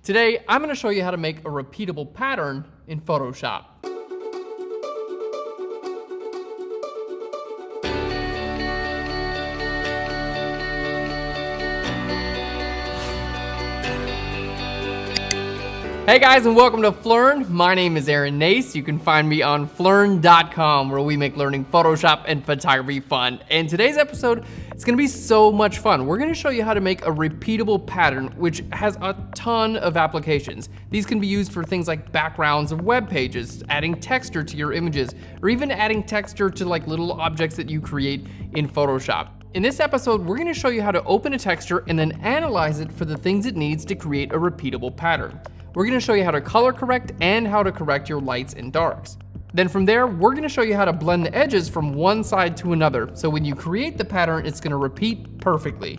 Today, I'm going to show you how to make a repeatable pattern in Photoshop. Hey guys, and welcome to Flurn. My name is Aaron Nace. You can find me on flurn.com, where we make learning Photoshop and photography fun. And today's episode, it's gonna be so much fun. We're gonna show you how to make a repeatable pattern, which has a ton of applications. These can be used for things like backgrounds of web pages, adding texture to your images, or even adding texture to like little objects that you create in Photoshop. In this episode, we're gonna show you how to open a texture and then analyze it for the things it needs to create a repeatable pattern. We're gonna show you how to color correct and how to correct your lights and darks. Then from there, we're gonna show you how to blend the edges from one side to another, so when you create the pattern, it's gonna repeat perfectly.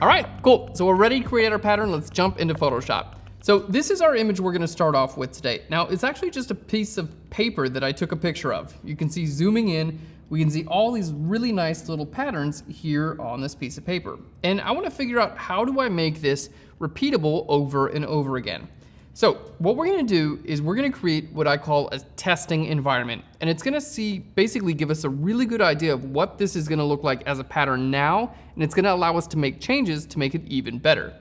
All right, cool. So we're ready to create our pattern. Let's jump into Photoshop. So this is our image we're gonna start off with today. Now, it's actually just a piece of paper that I took a picture of. You can see zooming in, we can see all these really nice little patterns here on this piece of paper. And I wanna figure out, how do I make this repeatable over and over again? So what we're gonna do is we're gonna create what I call a testing environment. And it's gonna basically give us a really good idea of what this is gonna look like as a pattern now, and it's gonna allow us to make changes to make it even better.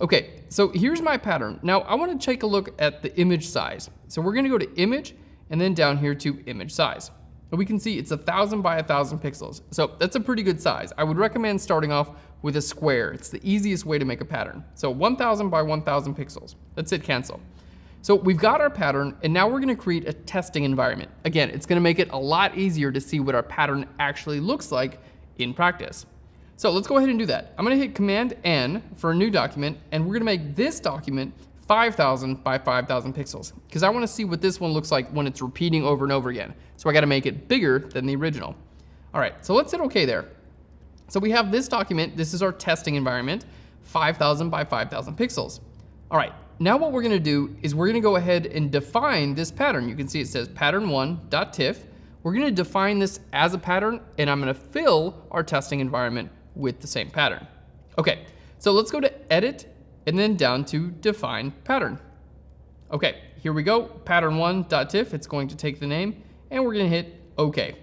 Okay, so here's my pattern. Now I wanna take a look at the image size. So we're gonna go to image, and then down here to image size. And we can see it's 1000 by 1000 pixels. So that's a pretty good size. I would recommend starting off with a square. It's the easiest way to make a pattern. So 1000 by 1000 pixels. Let's hit cancel. So we've got our pattern, and now we're gonna create a testing environment. Again, it's gonna make it a lot easier to see what our pattern actually looks like in practice. So let's go ahead and do that. I'm gonna hit Command N for a new document, and we're gonna make this document 5000 by 5000 pixels, because I wanna see what this one looks like when it's repeating over and over again. So I gotta make it bigger than the original. All right, so let's hit OK there. So we have this document, this is our testing environment, 5000 by 5000 pixels. All right, now what we're gonna do is we're gonna go ahead and define this pattern. You can see it says pattern1.tiff. We're gonna define this as a pattern, and I'm gonna fill our testing environment with the same pattern. Okay, so let's go to Edit, and then down to Define Pattern. Okay, here we go, pattern1.tiff. It's going to take the name, and we're gonna hit OK.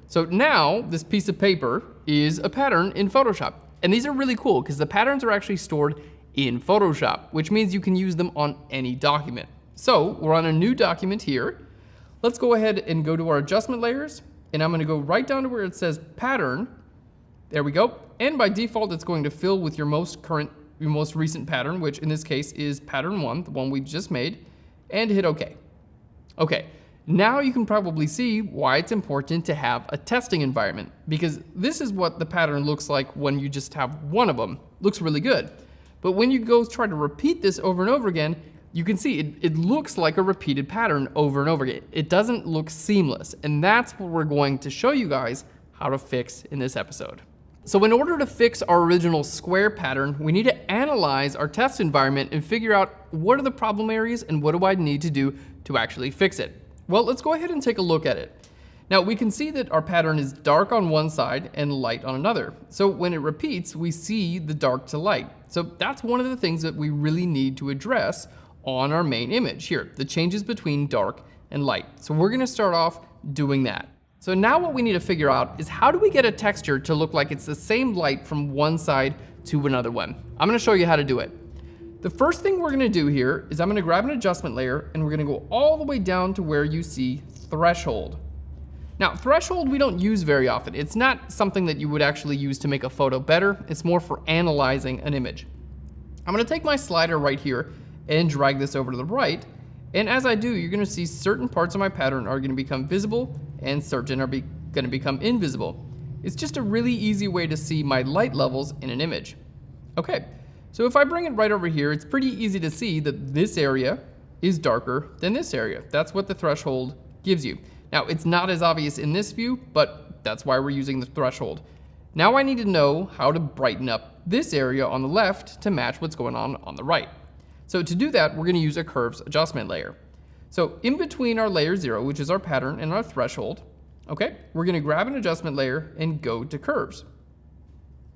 So now this piece of paper is a pattern in Photoshop. And these are really cool because the patterns are actually stored in Photoshop, which means you can use them on any document. So we're on a new document here. Let's go ahead and go to our adjustment layers, and I'm gonna go right down to where it says pattern. There we go. And by default, it's going to fill with your most recent pattern, which in this case is pattern 1, the one we just made, and hit OK. Okay, now you can probably see why it's important to have a testing environment, because this is what the pattern looks like when you just have one of them. Looks really good. But when you go try to repeat this over and over again, you can see it looks like a repeated pattern over and over again. It doesn't look seamless, and that's what we're going to show you guys how to fix in this episode. So in order to fix our original square pattern, we need to analyze our test environment and figure out what are the problem areas and what do I need to do to actually fix it. Well, let's go ahead and take a look at it. Now we can see that our pattern is dark on one side and light on another. So when it repeats, we see the dark to light. So that's one of the things that we really need to address on our main image here, the changes between dark and light. So we're gonna start off doing that. So now what we need to figure out is, how do we get a texture to look like it's the same light from one side to another one? I'm gonna show you how to do it. The first thing we're gonna do here is I'm gonna grab an adjustment layer, and we're gonna go all the way down to where you see threshold. Now, threshold we don't use very often. It's not something that you would actually use to make a photo better. It's more for analyzing an image. I'm gonna take my slider right here and drag this over to the right. And as I do, you're gonna see certain parts of my pattern are gonna become visible and certain are gonna become invisible. It's just a really easy way to see my light levels in an image. Okay, so if I bring it right over here, it's pretty easy to see that this area is darker than this area. That's what the threshold gives you. Now, it's not as obvious in this view, but that's why we're using the threshold. Now I need to know how to brighten up this area on the left to match what's going on the right. So to do that, we're gonna use a curves adjustment layer. So in between our layer 0, which is our pattern, and our threshold, okay, we're gonna grab an adjustment layer and go to curves.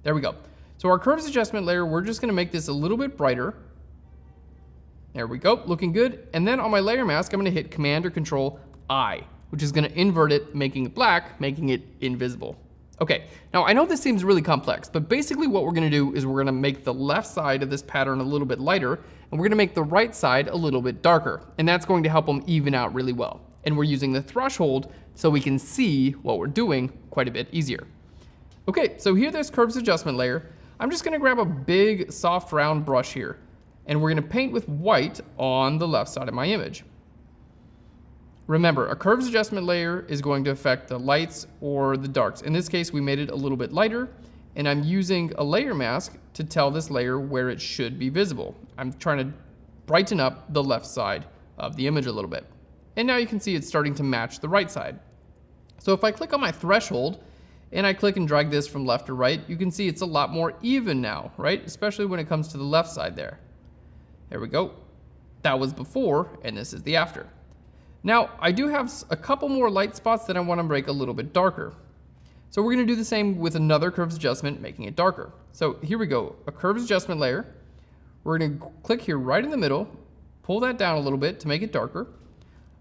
There we go. So our curves adjustment layer, we're just gonna make this a little bit brighter. There we go, looking good. And then on my layer mask, I'm gonna hit Command or Control I, which is gonna invert it, making it black, making it invisible. Okay, now I know this seems really complex, but basically what we're gonna do is we're gonna make the left side of this pattern a little bit lighter, and we're gonna make the right side a little bit darker. And that's going to help them even out really well. And we're using the threshold so we can see what we're doing quite a bit easier. Okay, so here there's curves adjustment layer. I'm just gonna grab a big, soft, round brush here, and we're gonna paint with white on the left side of my image. Remember, a curves adjustment layer is going to affect the lights or the darks. In this case, we made it a little bit lighter, and I'm using a layer mask to tell this layer where it should be visible. I'm trying to brighten up the left side of the image a little bit. And now you can see it's starting to match the right side. So if I click on my threshold, and I click and drag this from left to right, you can see it's a lot more even now, right? Especially when it comes to the left side there. There we go. That was before, and this is the after. Now, I do have a couple more light spots that I want to make a little bit darker. So we're going to do the same with another curves adjustment, making it darker. So here we go, a curves adjustment layer. We're going to click here right in the middle, pull that down a little bit to make it darker.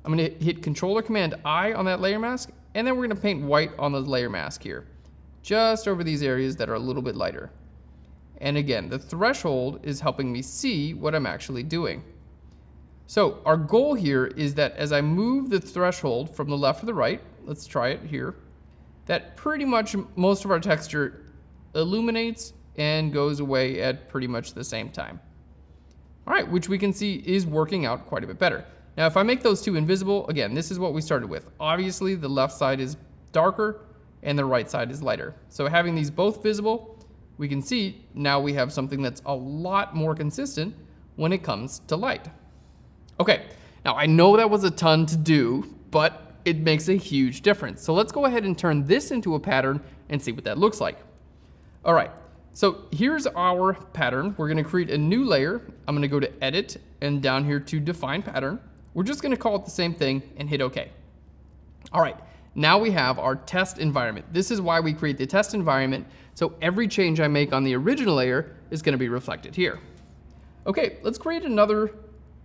I'm going to hit Control or Command I on that layer mask, and then we're going to paint white on the layer mask here, just over these areas that are a little bit lighter. And again, the threshold is helping me see what I'm actually doing. So our goal here is that as I move the threshold from the left to the right, let's try it here, that pretty much most of our texture illuminates and goes away at pretty much the same time. All right, which we can see is working out quite a bit better. Now, if I make those two invisible, again, this is what we started with. Obviously, the left side is darker and the right side is lighter. So having these both visible, we can see now we have something that's a lot more consistent when it comes to light. Okay, now I know that was a ton to do, but it makes a huge difference. So let's go ahead and turn this into a pattern and see what that looks like. All right, so here's our pattern. We're gonna create a new layer. I'm gonna go to Edit and down here to Define Pattern. We're just gonna call it the same thing and hit OK. All right, now we have our test environment. This is why we create the test environment, so every change I make on the original layer is gonna be reflected here. Okay, let's create another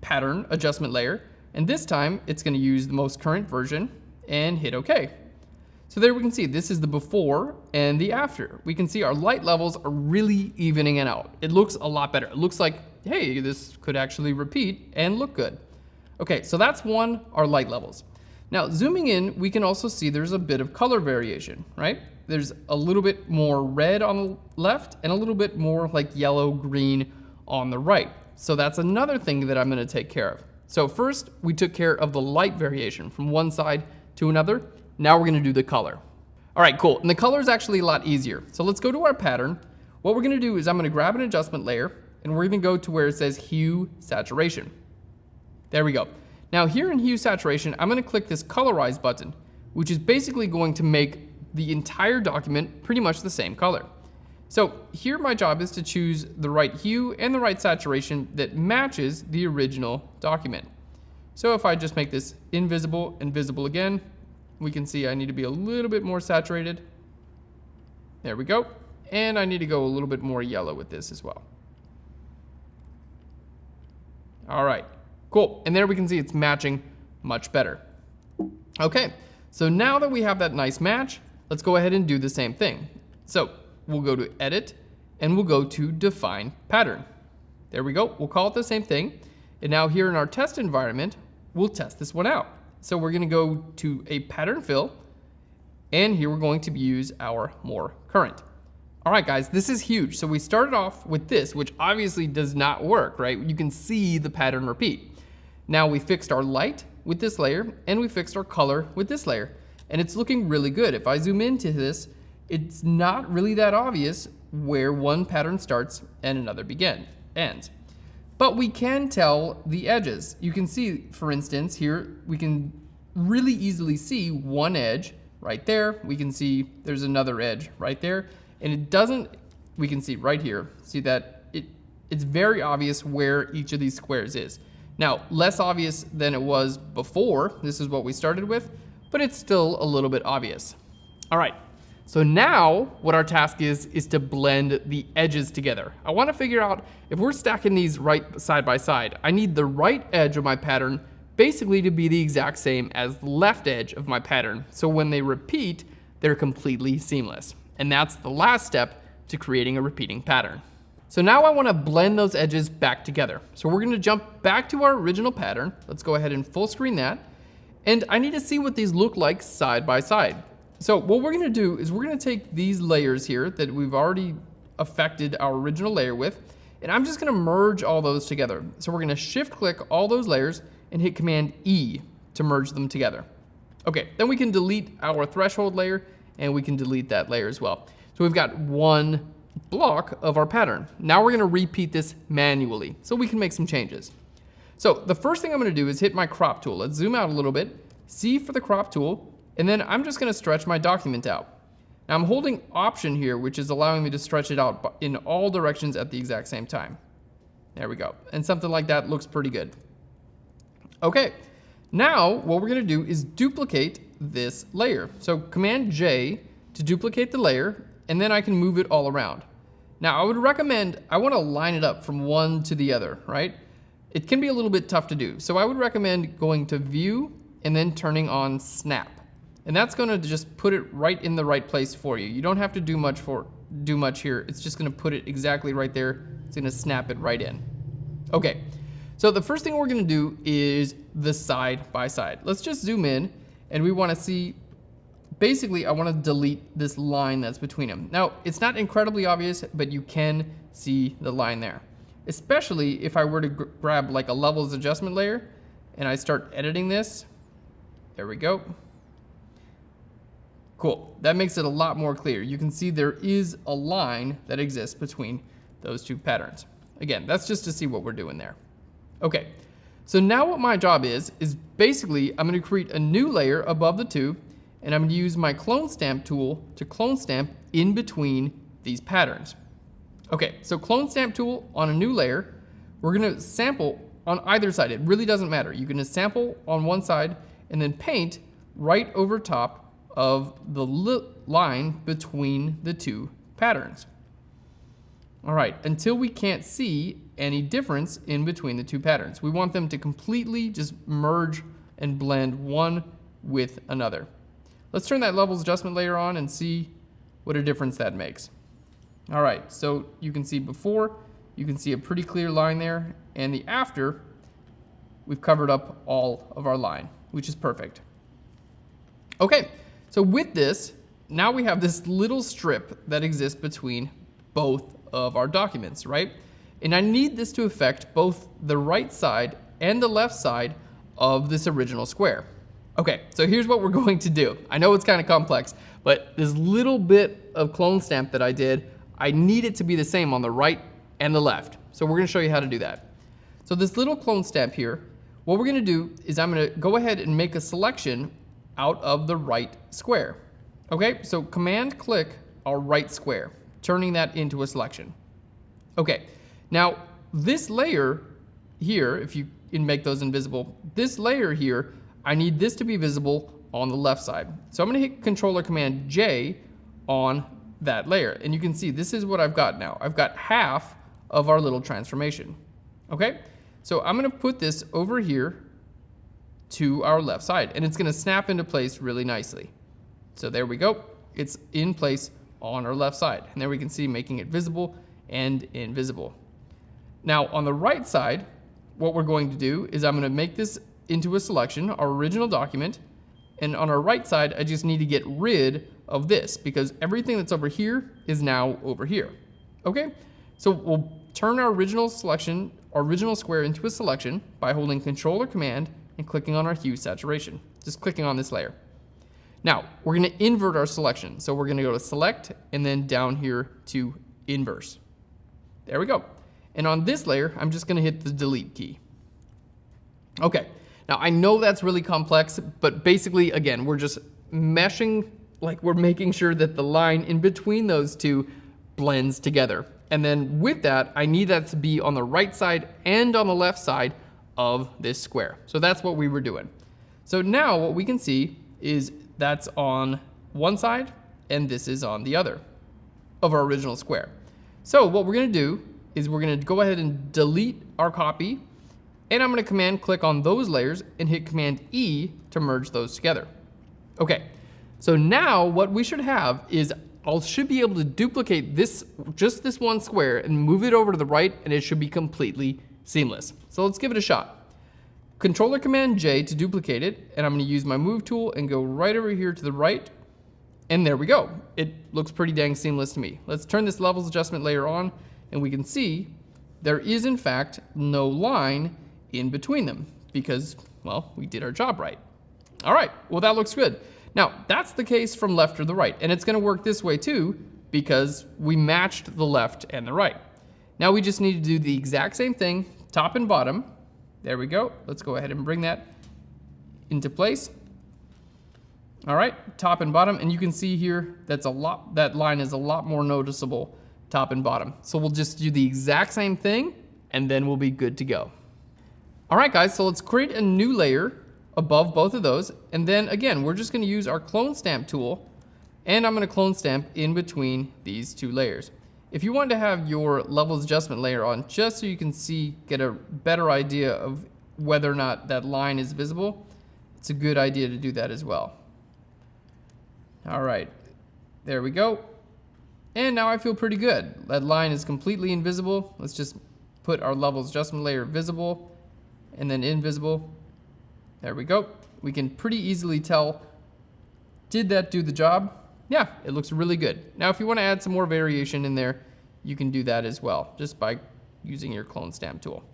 pattern adjustment layer, and this time it's gonna use the most current version and hit OK. So there we can see this is the before and the after. We can see our light levels are really evening it out. It looks a lot better. It looks like, hey, this could actually repeat and look good. Okay, so that's our light levels. Now, zooming in, we can also see there's a bit of color variation, right? There's a little bit more red on the left and a little bit more like yellow, green on the right. So that's another thing that I'm gonna take care of. So first, we took care of the light variation from one side to another. Now we're gonna do the color. All right, cool. And the color is actually a lot easier. So let's go to our pattern. What we're gonna do is I'm gonna grab an adjustment layer, and we're gonna go to where it says Hue Saturation. There we go. Now here in Hue Saturation, I'm gonna click this Colorize button, which is basically going to make the entire document pretty much the same color. So here my job is to choose the right hue and the right saturation that matches the original document. So if I just make this invisible and visible again, we can see I need to be a little bit more saturated. There we go. And I need to go a little bit more yellow with this as well. All right. Cool, and there we can see it's matching much better. Okay, so now that we have that nice match, let's go ahead and do the same thing. So we'll go to Edit, and we'll go to Define Pattern. There we go, we'll call it the same thing. And now here in our test environment, we'll test this one out. So we're gonna go to a pattern fill, and here we're going to use our more current. All right, guys, this is huge. So we started off with this, which obviously does not work, right? You can see the pattern repeat. Now we fixed our light with this layer, and we fixed our color with this layer, and it's looking really good. If I zoom into this, it's not really that obvious where one pattern starts and another ends. But we can tell the edges. You can see, for instance, here, we can really easily see one edge right there. We can see there's another edge right there, and we can see right here, see that it's very obvious where each of these squares is. Now, less obvious than it was before. This is what we started with, but it's still a little bit obvious. All right, So now what our task is to blend the edges together. I want to figure out if we're stacking these right side by side, I need the right edge of my pattern basically to be the exact same as the left edge of my pattern. So when they repeat, they're completely seamless. And that's the last step to creating a repeating pattern. So now I want to blend those edges back together. So we're going to jump back to our original pattern. Let's go ahead and full screen that. And I need to see what these look like side by side. So what we're going to do is we're going to take these layers here that we've already affected our original layer with, and I'm just going to merge all those together. So we're going to shift click all those layers and hit Command E to merge them together. Okay, then we can delete our threshold layer and we can delete that layer as well. So we've got one block of our pattern. Now we're going to repeat this manually so we can make some changes. So the first thing I'm going to do is hit my crop tool. Let's zoom out a little bit, C for the crop tool, and then I'm just going to stretch my document out. Now I'm holding Option here, which is allowing me to stretch it out in all directions at the exact same time. There we go. And something like that looks pretty good. Okay, now what we're going to do is duplicate this layer. So Command J to duplicate the layer, and then I can move it all around. Now I would recommend, I want to line it up from one to the other, right? It can be a little bit tough to do. So I would recommend going to View and then turning on Snap. And that's going to just put it right in the right place for you. You don't have to do much here. It's just going to put it exactly right there. It's going to snap it right in. Okay, so the first thing we're going to do is the side by side. Let's just zoom in, and we want to see, basically I want to delete this line that's between them. Now, it's not incredibly obvious, but you can see the line there. Especially if I were to grab like a levels adjustment layer and I start editing this. There we go. Cool, that makes it a lot more clear. You can see there is a line that exists between those two patterns. Again, that's just to see what we're doing there. Okay, so now what my job is basically I'm going to create a new layer above the two, and I'm going to use my clone stamp tool to clone stamp in between these patterns. Okay, so clone stamp tool on a new layer, we're going to sample on either side. It really doesn't matter. You can just sample on one side and then paint right over top of the line between the two patterns. All right, until we can't see any difference in between the two patterns. We want them to completely just merge and blend one with another. Let's turn that levels adjustment layer on and see what a difference that makes. All right, so you can see before, you can see a pretty clear line there, and the after, we've covered up all of our line, which is perfect. Okay, so with this, now we have this little strip that exists between both of our documents, right? And I need this to affect both the right side and the left side of this original square. Okay, so here's what we're going to do. I know it's kind of complex, but this little bit of clone stamp that I did, I need it to be the same on the right and the left. So we're going to show you how to do that. So this little clone stamp here, what we're going to do is I'm going to go ahead and make a selection out of the right square. Okay, so Command click our right square, turning that into a selection. Okay, now this layer here, if you can make those invisible, this layer here, I need this to be visible on the left side. So I'm going to hit Controller Command J on that layer, and you can see this is what I've got now. I've got half of our little transformation. Okay, so I'm going to put this over here to our left side, and it's going to snap into place really nicely. So there we go. It's in place on our left side, and there we can see making it visible and invisible. Now on the right side, what we're going to do is I'm going to make this into a selection, our original document, and on our right side I just need to get rid of this because everything that's over here is now over here. Okay, so we'll turn our original selection, our original square, into a selection by holding Controller Command and clicking on our hue saturation, just clicking on this layer. Now we're going to invert our selection, so we're going to go to Select and then down here to Inverse. There we go. And on this layer I'm just going to hit the delete key. Okay, now I know that's really complex, but basically again we're just meshing, like we're making sure that the line in between those two blends together. And then with that, I need that to be on the right side and on the left side of this square. So that's what we were doing. So now what we can see is that's on one side and this is on the other of our original square. So what we're gonna do is we're gonna go ahead and delete our copy, and I'm gonna command click on those layers and hit command E to merge those together. Okay, so now what we should have is I should be able to duplicate just this one square and move it over to the right, and it should be completely seamless. So let's give it a shot. Controller command J to duplicate it, and I'm gonna use my move tool and go right over here to the right, and there we go. It looks pretty dang seamless to me. Let's turn this levels adjustment layer on, and we can see there is in fact no line in between them because, well, we did our job right. All right, well that looks good. Now, that's the case from left to the right, and it's gonna work this way too because we matched the left and the right. Now we just need to do the exact same thing, top and bottom. There we go. Let's go ahead and bring that into place. All right, top and bottom, and you can see here that line is a lot more noticeable, top and bottom. So we'll just do the exact same thing, and then we'll be good to go. All right, guys, so let's create a new layer above both of those, and then again, we're just gonna use our clone stamp tool, and I'm gonna clone stamp in between these two layers. If you want to have your levels adjustment layer on just so you can get a better idea of whether or not that line is visible, it's a good idea to do that as well. All right, there we go. And now I feel pretty good. That line is completely invisible. Let's just put our levels adjustment layer visible and then invisible. There we go. We can pretty easily tell, did that do the job? Yeah, it looks really good. Now, if you want to add some more variation in there, you can do that as well, just by using your clone stamp tool.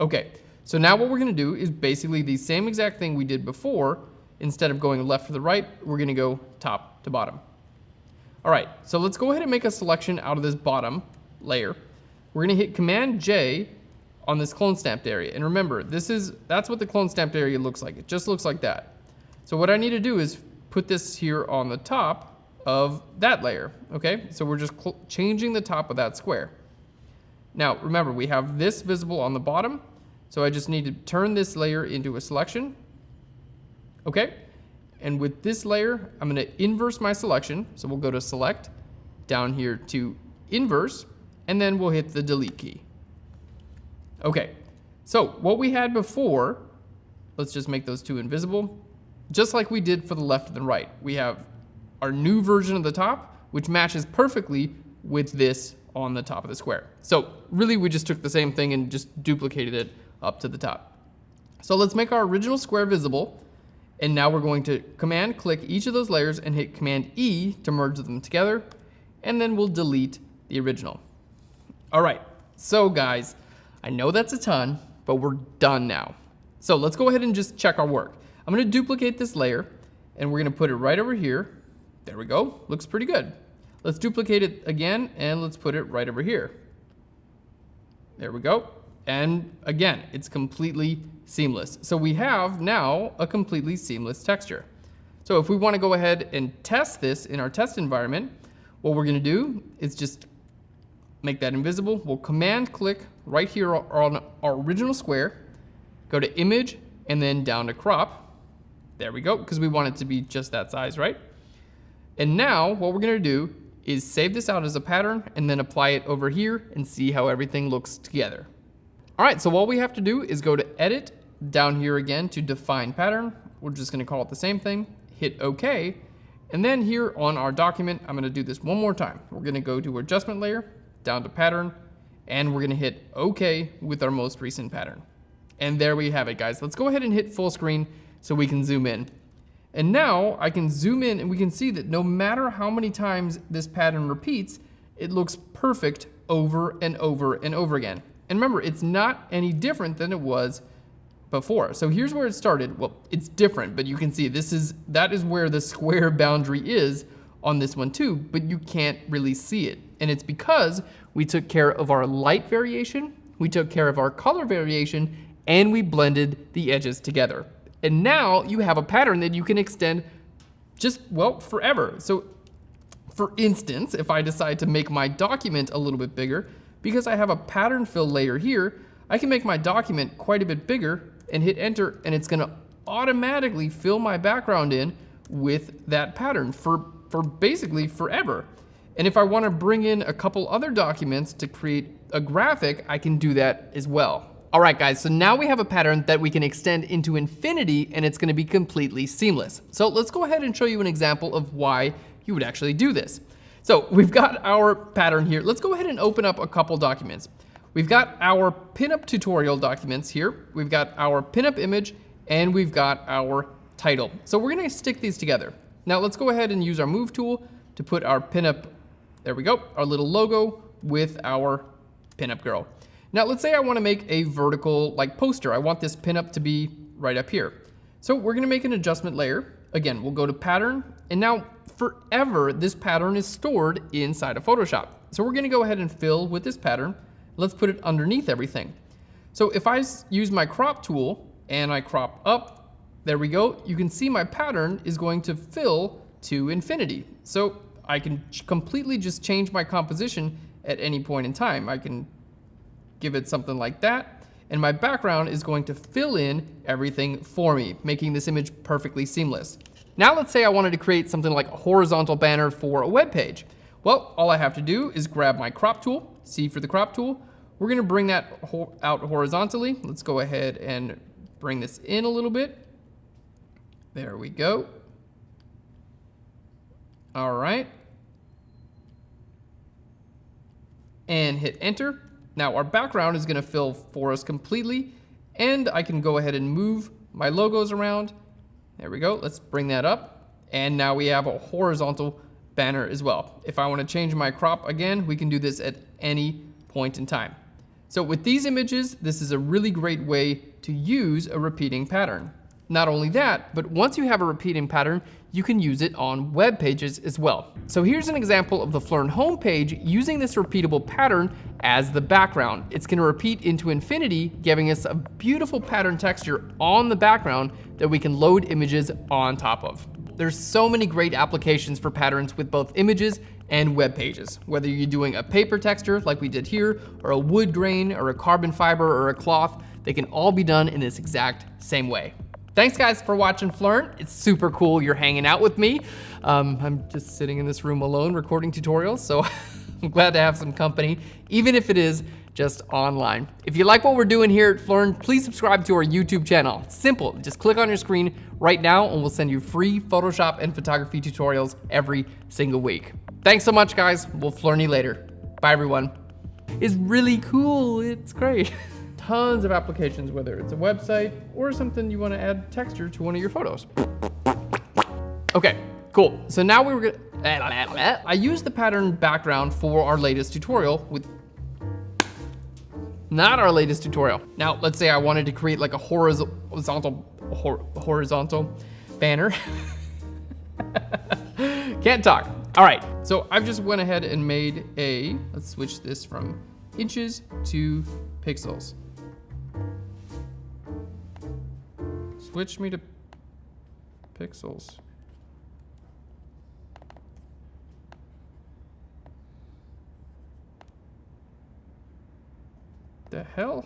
Okay, so now what we're gonna do is basically the same exact thing we did before. Instead of going left to the right, we're gonna go top to bottom. All right, so let's go ahead and make a selection out of this bottom layer. We're gonna hit Command J on this clone stamped area. And remember, that's what the clone stamped area looks like. It just looks like that. So what I need to do is put this here on the top of that layer, okay? So we're just changing the top of that square. Now, remember, we have this visible on the bottom, so I just need to turn this layer into a selection, okay? And with this layer, I'm gonna inverse my selection, so we'll go to Select, down here to Inverse, and then we'll hit the Delete key. Okay, so what we had before, let's just make those two invisible. Just like we did for the left and the right, we have our new version of the top, which matches perfectly with this on the top of the square. So really, we just took the same thing and just duplicated it up to the top. So let's make our original square visible. And now we're going to command click each of those layers and hit Command E to merge them together. And then we'll delete the original. All right, so guys, I know that's a ton, but we're done now. So let's go ahead and just check our work. I'm gonna duplicate this layer and we're gonna put it right over here. There we go, looks pretty good. Let's duplicate it again and let's put it right over here. There we go. And again, it's completely seamless. So we have now a completely seamless texture. So if we wanna go ahead and test this in our test environment, what we're gonna do is just make that invisible. We'll command click right here on our original square, go to image and then down to crop. There we go, because we want it to be just that size, right? And now what we're gonna do is save this out as a pattern and then apply it over here and see how everything looks together. All right, so all we have to do is go to edit, down here again to define pattern. We're just gonna call it the same thing, hit OK. And then here on our document, I'm gonna do this one more time. We're gonna go to adjustment layer, down to pattern, and we're gonna hit OK with our most recent pattern. And there we have it, guys. Let's go ahead and hit full screen so we can zoom in. And now I can zoom in and we can see that no matter how many times this pattern repeats, it looks perfect over and over and over again. And remember, it's not any different than it was before. So here's where it started. Well, it's different, but you can see that is where the square boundary is on this one too, but you can't really see it. And it's because we took care of our light variation, we took care of our color variation, and we blended the edges together. And now you have a pattern that you can extend just, well, forever. So for instance, if I decide to make my document a little bit bigger, because I have a pattern fill layer here, I can make my document quite a bit bigger and hit enter, and it's gonna automatically fill my background in with that pattern for for basically forever. And if I want to bring in a couple other documents to create a graphic, I can do that as well. All right, guys, so now we have a pattern that we can extend into infinity, and it's going to be completely seamless. So let's go ahead and show you an example of why you would actually do this. So we've got our pattern here. Let's go ahead and open up a couple documents. We've got our pinup tutorial documents here. We've got our pinup image, and we've got our title. So we're going to stick these together. Now let's go ahead and use our move tool to put our pinup, there we go, our little logo with our pinup girl. Now let's say I want to make a vertical like poster. I want this pinup to be right up here. So we're going to make an adjustment layer. Again, we'll go to pattern, and now forever this pattern is stored inside of Photoshop. So we're going to go ahead and fill with this pattern. Let's put it underneath everything. So if I use my crop tool and I crop up, there we go. You can see my pattern is going to fill to infinity. So I can completely just change my composition at any point in time. I can give it something like that, and my background is going to fill in everything for me, making this image perfectly seamless. Now let's say I wanted to create something like a horizontal banner for a web page. Well, all I have to do is grab my crop tool, C for the crop tool. We're going to bring that out horizontally. Let's go ahead and bring this in a little bit. There we go. All right. And hit enter. Now our background is going to fill for us completely, and I can go ahead and move my logos around. There we go. Let's bring that up. And now we have a horizontal banner as well. If I want to change my crop again, we can do this at any point in time. So with these images, this is a really great way to use a repeating pattern. Not only that, but once you have a repeating pattern, you can use it on web pages as well. So here's an example of the Phlearn homepage using this repeatable pattern as the background. It's going to repeat into infinity, giving us a beautiful pattern texture on the background that we can load images on top of. There's so many great applications for patterns with both images and web pages. Whether you're doing a paper texture like we did here, or a wood grain, or a carbon fiber, or a cloth, they can all be done in this exact same way. Thanks guys for watching Phlearn. It's super cool you're hanging out with me. I'm just sitting in this room alone recording tutorials, so I'm glad to have some company, even if it is just online. If you like what we're doing here at Phlearn, please subscribe to our YouTube channel. It's simple, just click on your screen right now and we'll send you free Photoshop and photography tutorials every single week. Thanks so much guys, we'll Phlearn you later. Bye everyone. It's really cool, it's great. Tons of applications, whether it's a website or something you want to add texture to one of your photos. Okay, cool. So now we were gonna, I used the pattern background for our latest tutorial with, not our latest tutorial. Now, let's say I wanted to create like a horizontal banner. Can't talk. All right, so I've just went ahead and made a, let's switch this from inches to pixels. Switch me to pixels. The hell?